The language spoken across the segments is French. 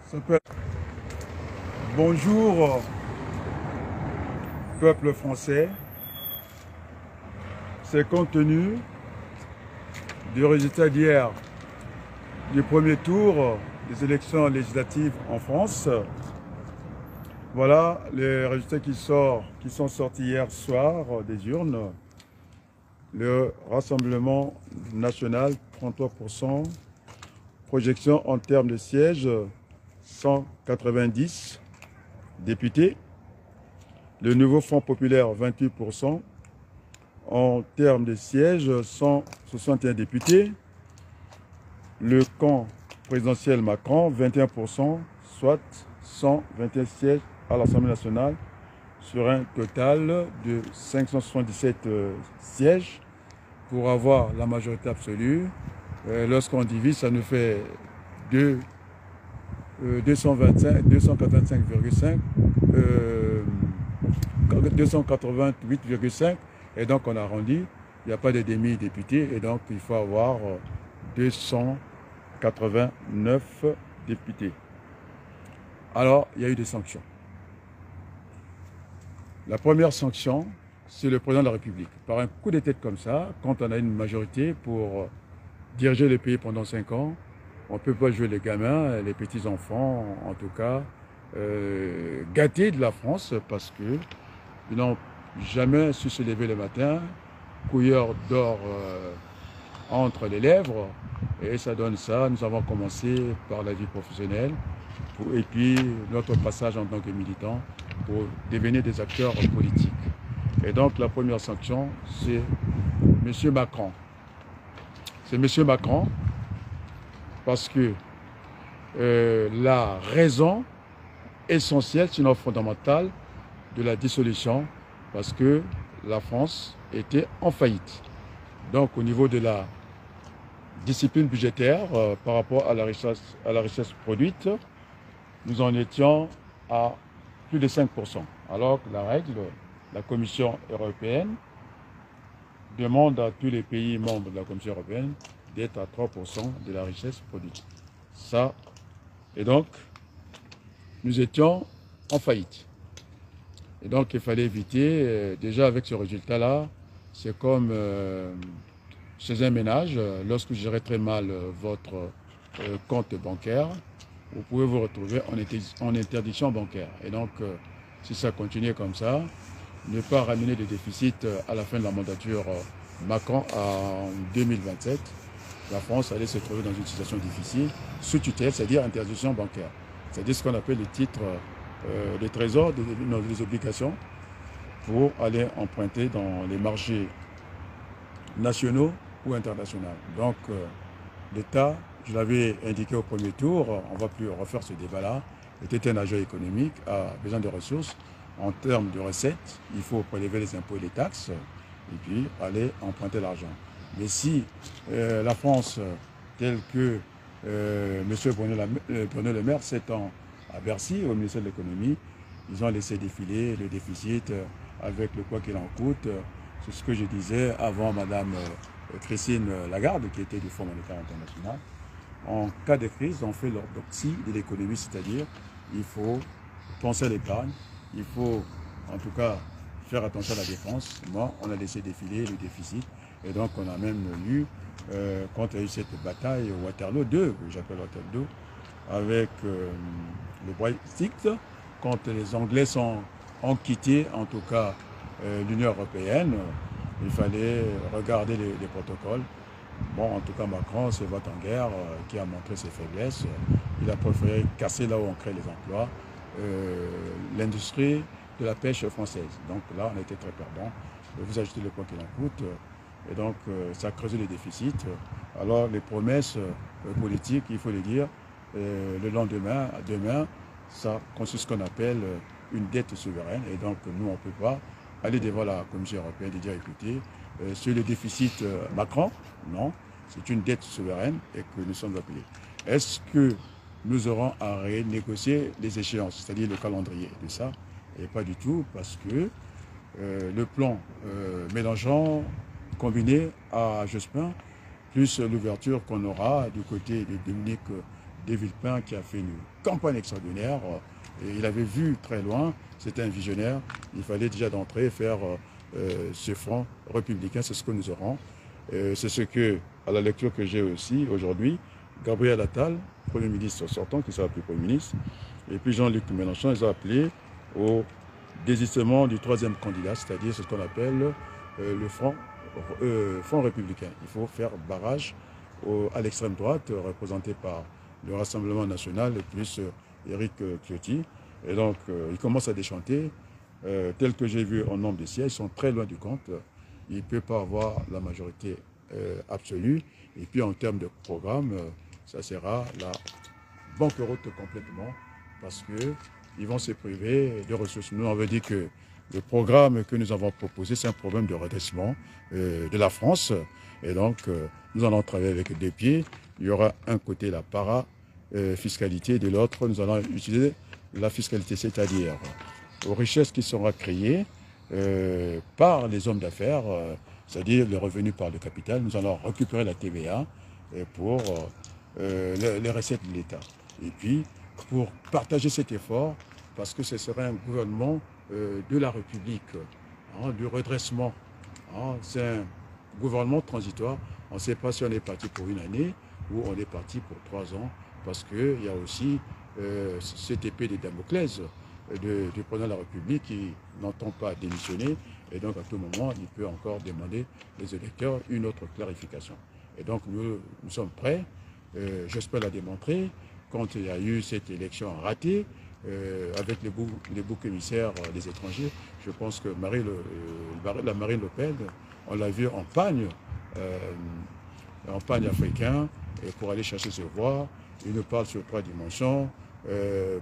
s'appelle Bonjour, peuple français. C'est compte tenu du résultat d'hier du premier tour des élections législatives en France. Voilà les résultats qui sont sortis hier soir des urnes. Le Rassemblement national, 33%. Projection en termes de sièges, 190 députés. Le Nouveau Front populaire, 28%. En termes de sièges, 161 députés. Le camp présidentiel Macron, 21%, soit 121 sièges à l'Assemblée nationale, sur un total de 577 sièges pour avoir la majorité absolue. Lorsqu'on divise, ça nous fait 288,5. Et donc on arrondit, il n'y a pas de demi-députés, et donc il faut avoir 289 députés. Alors, il y a eu des sanctions. La première sanction, c'est le président de la République. Par un coup de tête comme ça, quand on a une majorité pour diriger le pays pendant 5 ans, on ne peut pas jouer les gamins, les petits-enfants, en tout cas, gâtés de la France, parce qu'ils n'ont jamais su se lever le matin, couilleur d'or entre les lèvres, et ça donne ça. Nous avons commencé par la vie professionnelle, et puis notre passage en tant que militant, pour devenir des acteurs politiques. Et donc la première sanction, c'est M. Macron. C'est M. Macron, parce que la raison essentielle, sinon fondamentale, de la dissolution, parce que la France était en faillite. Donc au niveau de la discipline budgétaire, par rapport à la richesse produite, nous en étions à plus de 5%. Alors que la règle, la Commission européenne demande à tous les pays membres de la Commission européenne d'être à 3% de la richesse produite. Ça, et donc, nous étions en faillite. Et donc, il fallait éviter, déjà avec ce résultat-là, c'est comme chez un ménage, lorsque vous gérez très mal votre compte bancaire, vous pouvez vous retrouver en interdiction bancaire. Et donc, si ça continuait comme ça, ne pas ramener des déficits à la fin de la mandature Macron en 2027, la France allait se trouver dans une situation difficile, sous tutelle, c'est-à-dire interdiction bancaire. C'est-à-dire ce qu'on appelle les titres des trésors, des obligations, pour aller emprunter dans les marchés nationaux ou internationaux. Donc, l'État, je l'avais indiqué au premier tour, on ne va plus refaire ce débat-là, était un agent économique, a besoin de ressources. En termes de recettes, il faut prélever les impôts et les taxes, et puis aller emprunter l'argent. Mais si la France, telle que M. Bruno Le Maire, 7 ans à Bercy, au ministère de l'économie, ils ont laissé défiler le déficit avec le quoi qu'il en coûte. C'est ce que je disais avant Mme Christine Lagarde, qui était du Fonds monétaire international. En cas de crise, on fait l'orthodoxie de l'économie, c'est-à-dire il faut penser à l'épargne, il faut en tout cas faire attention à la dépense. Moi, on a laissé défiler le déficit, et donc on a même eu, quand il y a eu cette bataille au Waterloo 2, que j'appelle Waterloo 2, avec le Brexit, quand les Anglais ont quitté en tout cas l'Union européenne, il fallait regarder les protocoles. Bon, en tout cas, Macron, c'est votre en guerre qui a montré ses faiblesses. Il a préféré casser là où on crée les emplois, l'industrie de la pêche française. Donc là, on était très perdants. Vous ajoutez le quoi qu'il en coûte, et donc ça a creusé les déficits. Alors les promesses politiques, il faut le dire, le lendemain, demain, ça constitue ce qu'on appelle une dette souveraine. Et donc nous, on ne peut pas aller devant la Commission européenne et dire, écoutez, sur le déficit Macron, non, c'est une dette souveraine et que nous sommes appelés. Est-ce que nous aurons à renégocier les échéances, c'est-à-dire le calendrier de ça? Et pas du tout, parce que le plan Mélenchon combiné à Jospin, plus l'ouverture qu'on aura du côté de Dominique de Villepin qui a fait une campagne extraordinaire. Et il avait vu très loin, c'était un visionnaire. Il fallait déjà d'entrée faire ce front républicain, c'est ce que nous aurons. C'est ce que, à la lecture que j'ai aussi aujourd'hui, Gabriel Attal, Premier ministre sortant, qui sera plus Premier ministre, et puis Jean-Luc Mélenchon, ils ont appelé au désistement du troisième candidat, c'est-à-dire ce qu'on appelle le front républicain. Il faut faire barrage à l'extrême droite, représenté par le Rassemblement national et plus Éric Ciotti. Et donc, ils commencent à déchanter. Tel que j'ai vu en nombre de sièges, ils sont très loin du compte. Il ne peut pas avoir la majorité absolue. Et puis, en termes de programme, ça sera la banqueroute complètement parce qu'ils vont se priver de ressources. Nous, on veut dire que le programme que nous avons proposé, c'est un programme de redressement de la France. Et donc, nous allons travailler avec deux pieds. Il y aura un côté la para-fiscalité, de l'autre, nous allons utiliser la fiscalité, c'est-à-dire aux richesses qui seront créées par les hommes d'affaires, c'est-à-dire les revenus par le capital. Nous allons récupérer la TVA pour les recettes de l'État. Et puis, pour partager cet effort, parce que ce serait un gouvernement de la République, du redressement. C'est un gouvernement transitoire. On ne sait pas si on est parti pour une année ou on est parti pour 3 ans, parce qu'il y a aussi cette épée de Damoclès du président de la République qui n'entend pas démissionner, et donc à tout moment, il peut encore demander aux électeurs une autre clarification. Et donc nous sommes prêts, j'espère la démontrer, quand il y a eu cette élection ratée, avec les boucs émissaires des étrangers. Je pense que la Marine Le Pen, on l'a vu en pagne africain, et pour aller chercher ses voix. Il nous parle sur 3 dimensions,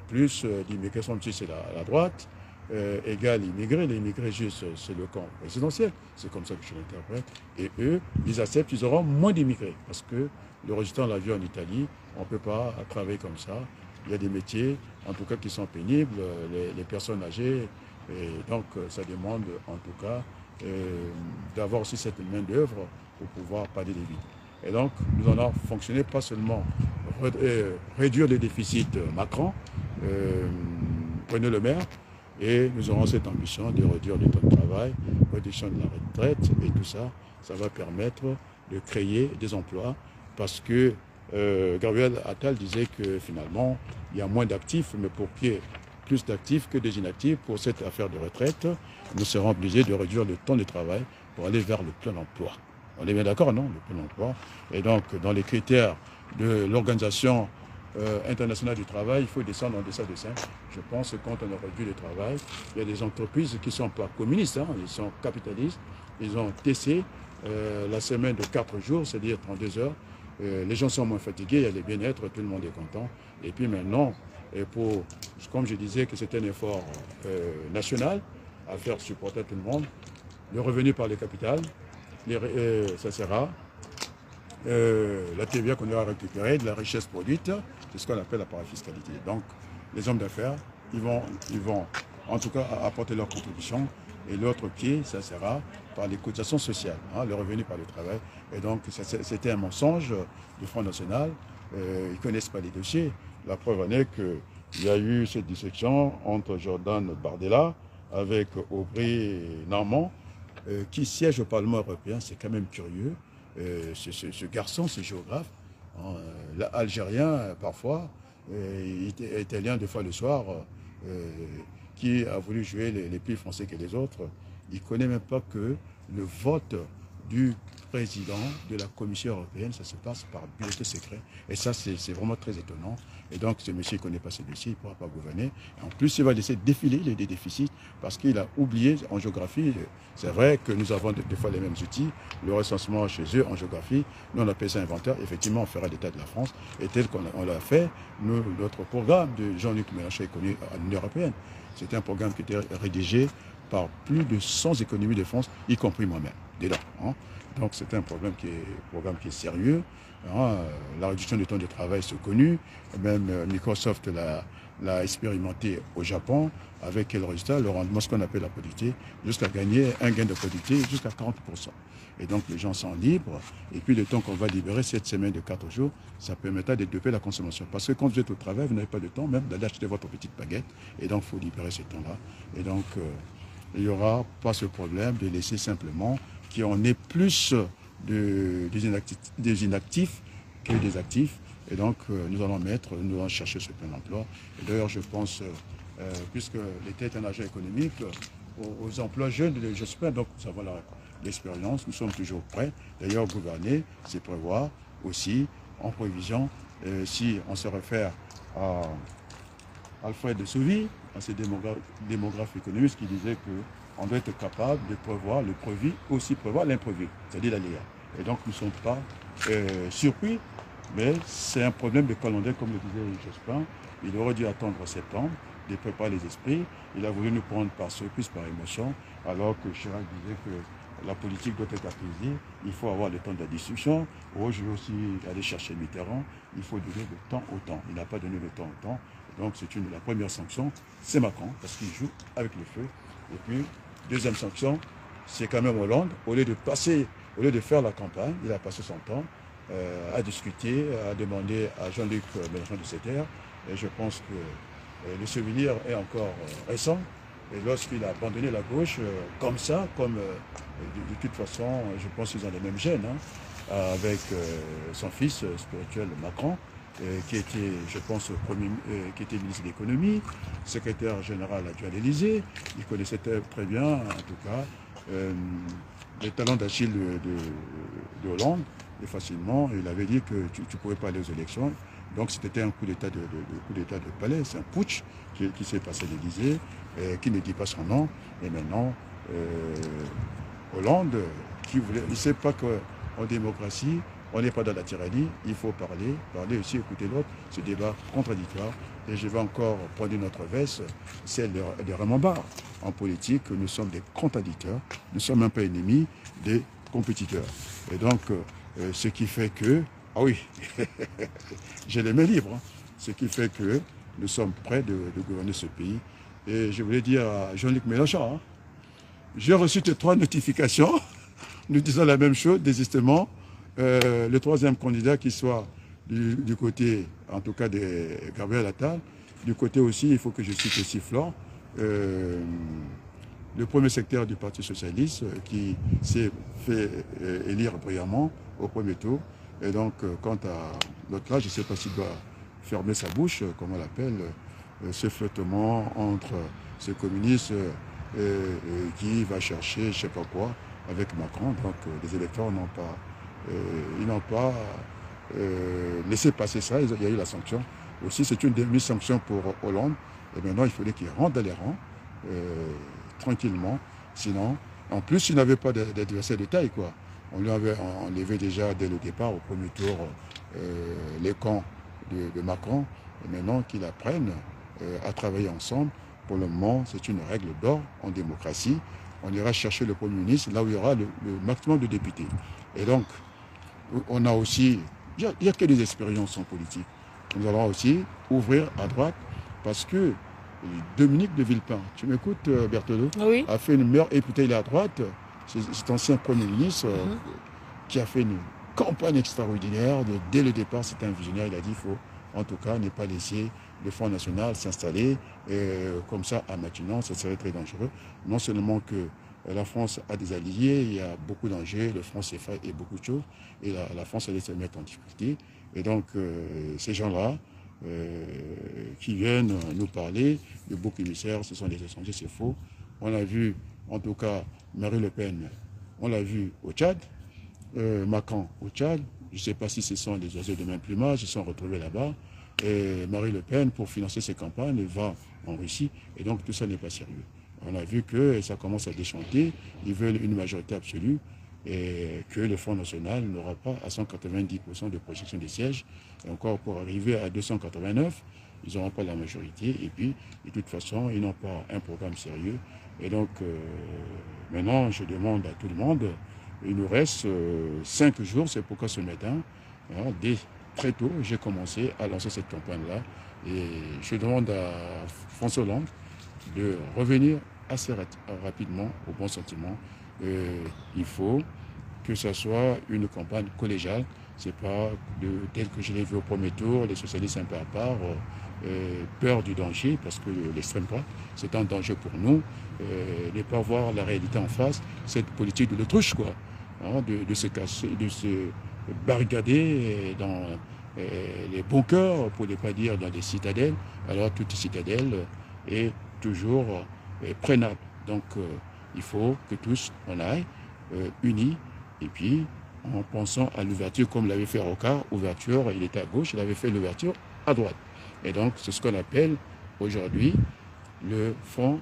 plus l'immigration, c'est la droite, égale immigrés. Les immigrés, juste, c'est le camp présidentiel. C'est comme ça que je l'interprète. Et eux, ils acceptent, ils auront moins d'immigrés. Parce que le résultat, on l'a vu en Italie, on ne peut pas travailler comme ça. Il y a des métiers, en tout cas, qui sont pénibles, les personnes âgées. Et donc, ça demande, en tout cas, d'avoir aussi cette main-d'œuvre pour pouvoir pallier les vides. Et donc, nous allons fonctionner pas seulement réduire le déficit Macron, Bruno Le Maire, et nous aurons cette ambition de réduire le temps de travail, réduction de la retraite, et tout ça, ça va permettre de créer des emplois, parce que Gabriel Attal disait que finalement, il y a moins d'actifs, mais pour qu'il y ait plus d'actifs que des inactifs pour cette affaire de retraite, nous serons obligés de réduire le temps de travail pour aller vers le plein emploi. On est bien d'accord, non? Le plein emploi. Et donc, dans les critères de l'Organisation internationale du travail, il faut descendre en deçà de ça. Je pense que quand on a réduit le travail, il y a des entreprises qui ne sont pas communistes, ils sont capitalistes. Ils ont testé la semaine de 4 jours, c'est-à-dire 32 heures. Les gens sont moins fatigués, il y a le bien-être, tout le monde est content. Et puis maintenant, comme je disais que c'est un effort national à faire supporter tout le monde, le revenu par le capital, ça sera la TVA qu'on aura récupérée, de la richesse produite, c'est ce qu'on appelle la parafiscalité. Donc, les hommes d'affaires, ils vont en tout cas apporter leur contribution, et l'autre pied, ça sera par les cotisations sociales, le revenu par le travail. Et donc, c'était un mensonge du Front National. Ils ne connaissent pas les dossiers. La preuve en est qu'il y a eu cette dissection entre Jordan Bardella avec Aubry Normand, qui siège au Parlement européen. C'est quand même curieux. Ce garçon, ce géographe, algérien parfois, italien deux fois le soir, qui a voulu jouer les plus français que les autres. Il ne connaît même pas que le vote du président de la Commission européenne, ça se passe par bulletin secret. Et ça, c'est vraiment très étonnant. Et donc, ce monsieur ne connaît pas ce dossier, il ne pourra pas gouverner. Et en plus, il va laisser défiler les déficits parce qu'il a oublié en géographie. C'est vrai que nous avons des fois les mêmes outils. Le recensement chez eux en géographie, nous on appelle ça inventaire. Effectivement, on fera l'état de la France. Et tel qu'on l'a fait, notre programme de Jean-Luc Mélenchon est connu à l'Union européenne. C'était un programme qui était rédigé par plus de 100 économies de France, y compris moi-même. dedans. Hein. Donc c'est un programme qui est sérieux. Hein. La réduction du temps de travail, c'est connu. Même Microsoft l'a expérimenté au Japon. Avec quel résultat? Le rendement, ce qu'on appelle la productivité, jusqu'à gagner un gain de productivité jusqu'à 40%. Et donc les gens sont libres. Et puis le temps qu'on va libérer, cette semaine de 4 jours, ça permettra de développer la consommation. Parce que quand vous êtes au travail, vous n'avez pas de temps même d'aller acheter votre petite baguette. Et donc il faut libérer ce temps-là. Et donc il n'y aura pas ce problème de laisser simplement qu'on ait plus des inactifs que des actifs. Et donc nous allons chercher ce plein emploi. Et d'ailleurs je pense, puisque l'État est un agent économique, aux emplois jeunes, j'espère, donc nous avons l'expérience, nous sommes toujours prêts. D'ailleurs, gouverner, c'est prévoir aussi en prévision, si on se réfère à Alfred de Sauvy, à ces démographes économistes qui disaient qu'on doit être capable de prévoir le prévu, aussi prévoir l'imprévu, c'est-à-dire l'aléa. Et donc nous ne sommes pas surpris, mais c'est un problème de calendrier, comme le disait Jospin. Il aurait dû attendre septembre, de préparer les esprits. Il a voulu nous prendre par surprise, par émotion, alors que Chirac disait que la politique doit être apaisée, il faut avoir le temps de la discussion. Oh, je vais aussi aller chercher Mitterrand, il faut donner le temps au temps. Il n'a pas donné le temps au temps. Donc c'est la première sanction, c'est Macron, parce qu'il joue avec le feu. Et puis, deuxième sanction, c'est quand même Hollande, au lieu de faire la campagne, il a passé son temps à discuter, à demander à Jean-Luc Mélenchon de se taire. Et je pense que le souvenir est encore récent. Et lorsqu'il a abandonné la gauche, comme ça, de toute façon, je pense qu'ils ont les mêmes gènes, hein, avec son fils spirituel Macron, qui était, je pense, qui était ministre de l'économie, secrétaire général adjoint à l'Élysée. Il connaissait très bien, en tout cas, les talents d'Achille de Hollande. Et facilement, il avait dit que tu ne pouvais pas aller aux élections. Donc c'était un coup d'état de palais, c'est un putsch qui s'est passé à l'Élysée, qui ne dit pas son nom. Et maintenant, Hollande, il ne sait pas qu'en démocratie, on n'est pas dans la tyrannie, il faut parler aussi, écouter l'autre, ce débat contradictoire. Et je vais encore prendre une autre veste, celle de Raymond Barre. En politique, nous sommes des contradicteurs, nous ne sommes même pas ennemis, des compétiteurs. Et donc, ce qui fait que, ah oui, j'ai les mains libres, hein. Ce qui fait que nous sommes prêts de gouverner ce pays. Et je voulais dire à Jean-Luc Mélenchon, hein, j'ai reçu tes 3 notifications, nous disons la même chose, désistement. Le troisième candidat qui soit du côté, en tout cas, de Gabriel Attal, du côté aussi, il faut que je cite aussi Flore, le premier secteur du Parti Socialiste qui s'est fait élire brillamment au premier tour. Et donc, quant à l'autre là, je ne sais pas s'il doit fermer sa bouche, comme on l'appelle, ce flottement entre ce communiste qui va chercher je ne sais pas quoi avec Macron. Donc, les électeurs n'ont pas laissé passer ça. Il y a eu la sanction. Aussi, c'est une demi-sanction pour Hollande. Et maintenant, il fallait qu'il rentre dans les rangs tranquillement. Sinon, en plus, il n'avait pas d'adversaire de taille, quoi. On lui avait enlevé déjà dès le départ, au premier tour, les camps de Macron. Et maintenant qu'ils apprennent à travailler ensemble, pour le moment, c'est une règle d'or en démocratie. On ira chercher le Premier ministre là où il y aura le maximum de députés. Et donc, on a aussi, il n'y a que des expériences en politique. Nous allons aussi ouvrir à droite parce que Dominique de Villepin, tu m'écoutes Berthelot, oui, a fait une meilleure, et peut-être il est à droite, cet ancien Premier ministre qui a fait une campagne extraordinaire. Dès le départ, c'était un visionnaire, il a dit qu'il faut en tout cas ne pas laisser le Front National s'installer comme ça à Matignon, ça serait très dangereux. Non seulement que la France a des alliés, il y a beaucoup d'enjeux, le franc CFA et beaucoup de choses, et la France allait se mettre en difficulté. Et donc ces gens-là qui viennent nous parler de boucs émissaires, ce sont des étrangers, c'est faux. On a vu en tout cas Marine Le Pen, on l'a vu au Tchad, Macron au Tchad, je ne sais pas si ce sont des oiseaux de même plumage, ils sont retrouvés là-bas. Et Marine Le Pen, pour financer ses campagnes, va en Russie. Et donc tout ça n'est pas sérieux. On a vu que ça commence à déchanter. Ils veulent une majorité absolue et que le Front National n'aura pas à 190% de projection des sièges. Et encore pour arriver à 289, ils n'auront pas la majorité. Et puis, de toute façon, ils n'ont pas un programme sérieux. Et donc, maintenant, je demande à tout le monde Il nous reste 5 jours, c'est pourquoi ce matin, dès très tôt, j'ai commencé à lancer cette campagne-là. Et je demande à François Hollande de revenir assez rapidement au bon sentiment. Il faut que ce soit une campagne collégiale. Ce n'est pas tel que je l'ai vu au premier tour, les socialistes un peu à part, peur du danger, parce que l'extrême droite, c'est un danger pour nous. Ne pas voir la réalité en face, cette politique de l'autruche, quoi, de se casser, de se barricader dans les bunkers, pour ne pas dire dans des citadelles. Alors toute citadelle est toujours prenable. Donc il faut que tous on aille unis, et puis en pensant à l'ouverture comme l'avait fait Rocard, ouverture, il était à gauche, il avait fait l'ouverture à droite. Et donc c'est ce qu'on appelle aujourd'hui le Front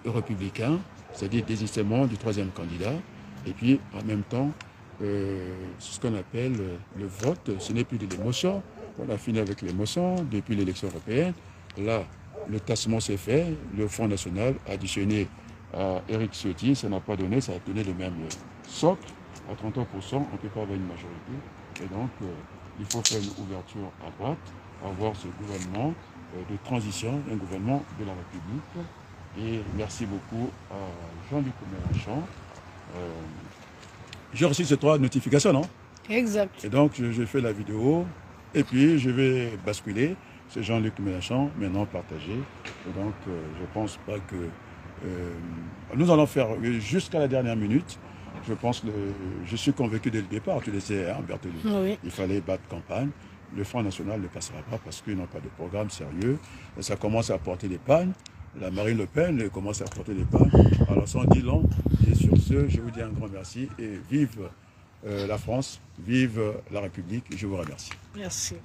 républicain, c'est-à-dire désistement du troisième candidat, et puis en même temps ce qu'on appelle le vote, ce n'est plus de l'émotion. On a fini avec l'émotion depuis l'élection européenne. Là, le tassement s'est fait, le Front national additionné à Éric Ciotti, ça n'a pas donné, ça a donné le même socle. À 33%, on ne peut pas avoir une majorité. Et donc, il faut faire une ouverture à droite, avoir ce gouvernement de transition, un gouvernement de la République. Et merci beaucoup à Jean-Luc Mélenchon. J'ai reçu ces 3 notifications, non? Exact. Et donc, j'ai fait la vidéo, et puis je vais basculer. C'est Jean-Luc Mélenchon, maintenant partagé. Et donc, je ne pense pas que... nous allons faire jusqu'à la dernière minute. Je pense que je suis convaincu dès le départ, tu le sais, hein, Berthelot. Oui. Il fallait battre campagne. Le Front national ne passera pas parce qu'ils n'ont pas de programme sérieux. Et ça commence à porter des pannes. La Marine Le Pen commence à porter des pannes. Alors, sans dire long, et sur ce, je vous dis un grand merci et vive la France, vive la République. Je vous remercie. Merci.